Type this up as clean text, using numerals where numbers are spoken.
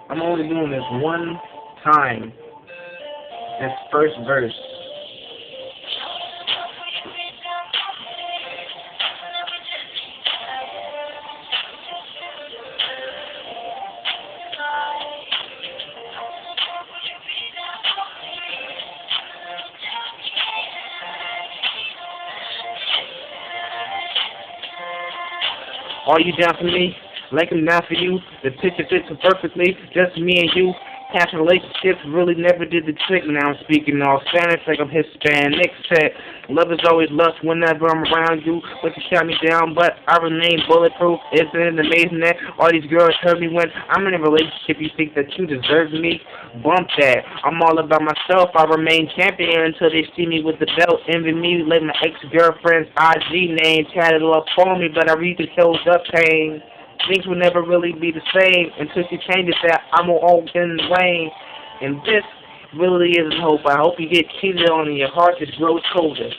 I'm only doing this one time. This first verse. Are you down for me? Like I'm down for you. The picture fits so perfectly. Just me and you. Past relationships really never did the trick. Now I'm speaking all Spanish like I'm Hispanic. Said love is always lust whenever I'm around you. But you shot me down, but I remain bulletproof. Isn't it amazing that all these girls hurt me when I'm in a relationship? You think that you deserve me? Bump that. I'm all about myself. I remain champion until they see me with the belt. Envy me like my ex-girlfriend's IG name tatted up on me, but I read the shows up pain. Things will never really be the same until she changes that I'm all in the lane. And this really isn't hope. I hope you get cheated on and your heart just grows colder.